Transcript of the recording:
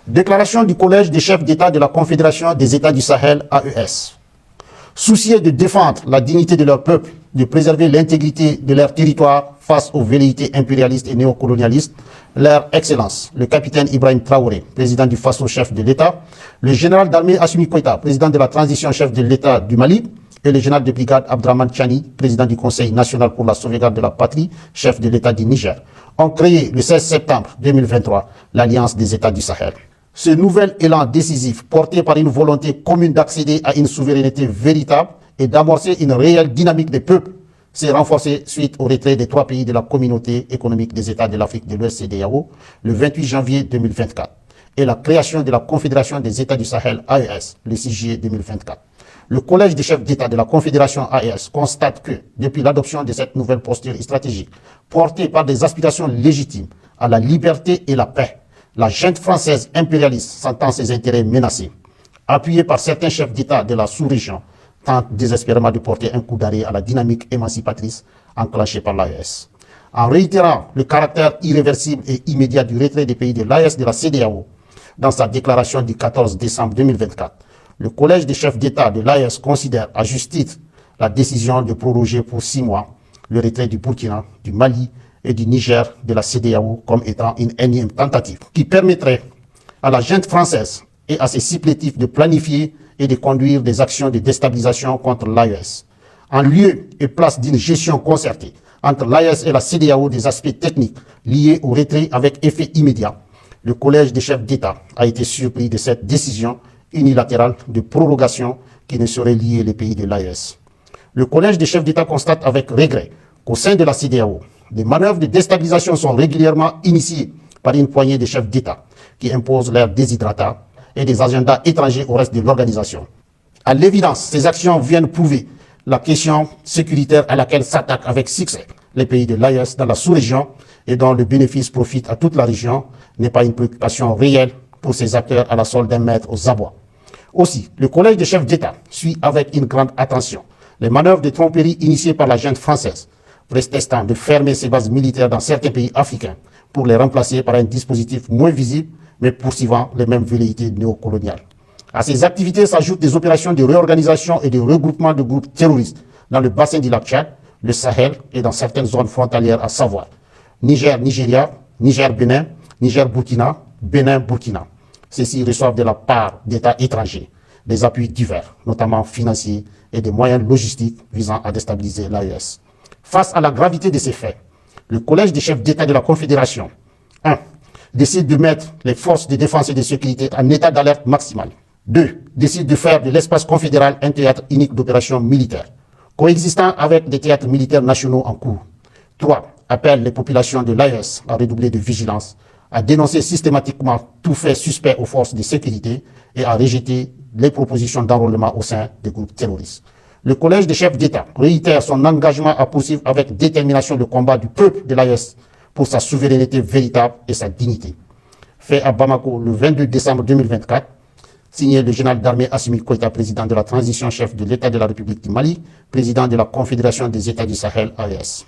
Déclaration du Collège des chefs d'État de la Confédération des États du Sahel, AES. Soucieux de défendre la dignité de leur peuple, de préserver l'intégrité de leur territoire face aux velléités impérialistes et néocolonialistes, leur Excellence, le capitaine Ibrahim Traoré, président du FASO, chef de l'État, le général d'armée Assimi Goïta, président de la transition, chef de l'État du Mali, et le général de brigade Abdraman Chani, président du Conseil national pour la sauvegarde de la patrie, chef de l'État du Niger, ont créé le 16 septembre 2023 l'Alliance des États du Sahel. Ce nouvel élan décisif, porté par une volonté commune d'accéder à une souveraineté véritable et d'amorcer une réelle dynamique des peuples, s'est renforcé suite au retrait des 3 pays de la communauté économique des États de l'Afrique de l'Ouest CEDEAO le 28 janvier 2024 et la création de la Confédération des États du Sahel AES le 6 juillet 2024. Le Collège des chefs d'État de la Confédération AES constate que, depuis l'adoption de cette nouvelle posture stratégique, portée par des aspirations légitimes à la liberté et la paix, la junte française impérialiste sentant ses intérêts menacés, appuyée par certains chefs d'État de la sous-région, tente désespérément de porter un coup d'arrêt à la dynamique émancipatrice enclenchée par l'AES. En réitérant le caractère irréversible et immédiat du retrait des pays de l'AES de la CEDEAO, dans sa déclaration du 14 décembre 2024, le Collège des chefs d'État de l'AES considère à juste titre la décision de proroger pour 6 mois le retrait du Burkina, du Mali et du Niger de la CEDEAO comme étant une énième tentative qui permettrait à la junte française et à ses supplétifs de planifier et de conduire des actions de déstabilisation contre l'AES. En lieu et place d'une gestion concertée entre l'AES et la CEDEAO des aspects techniques liés au retrait avec effet immédiat, le Collège des chefs d'État a été surpris de cette décision unilatérale de prorogation qui ne saurait lier les pays de l'AES. Le Collège des chefs d'État constate avec regret qu'au sein de la CEDEAO, des manœuvres de déstabilisation sont régulièrement initiées par une poignée de chefs d'État qui imposent leurs déshydratats et des agendas étrangers au reste de l'organisation. À l'évidence, ces actions viennent prouver la question sécuritaire à laquelle s'attaquent avec succès les pays de l'AES dans la sous-région et dont le bénéfice profite à toute la région n'est pas une préoccupation réelle pour ces acteurs à la solde d'un maître aux abois. Aussi, le Collège des chefs d'État suit avec une grande attention les manœuvres de tromperie initiées par la junte française, prétextant de fermer ses bases militaires dans certains pays africains pour les remplacer par un dispositif moins visible mais poursuivant les mêmes velléités néocoloniales. À ces activités s'ajoutent des opérations de réorganisation et de regroupement de groupes terroristes dans le bassin du lac Tchad, le Sahel et dans certaines zones frontalières à savoir Niger-Nigeria, Niger-Bénin, Niger-Burkina, Bénin-Burkina. Ceux-ci reçoivent de la part d'États étrangers des appuis divers, notamment financiers et des moyens logistiques visant à déstabiliser l'AES. Face à la gravité de ces faits, le Collège des chefs d'État de la Confédération 1. Décide de mettre les forces de défense et de sécurité en état d'alerte maximale. 2. Décide de faire de l'espace confédéral un théâtre unique d'opérations militaires, coexistant avec des théâtres militaires nationaux en cours. 3. Appelle les populations de l'AES à redoubler de vigilance, à dénoncer systématiquement tout fait suspect aux forces de sécurité et à rejeter les propositions d'enrôlement au sein des groupes terroristes. Le Collège des chefs d'État réitère son engagement à poursuivre avec détermination le combat du peuple de l'AES pour sa souveraineté véritable et sa dignité. Fait à Bamako le 22 décembre 2024, signé le général d'armée Assimi Goïta, président de la transition, chef de l'État de la République du Mali, président de la Confédération des États du Sahel, AES.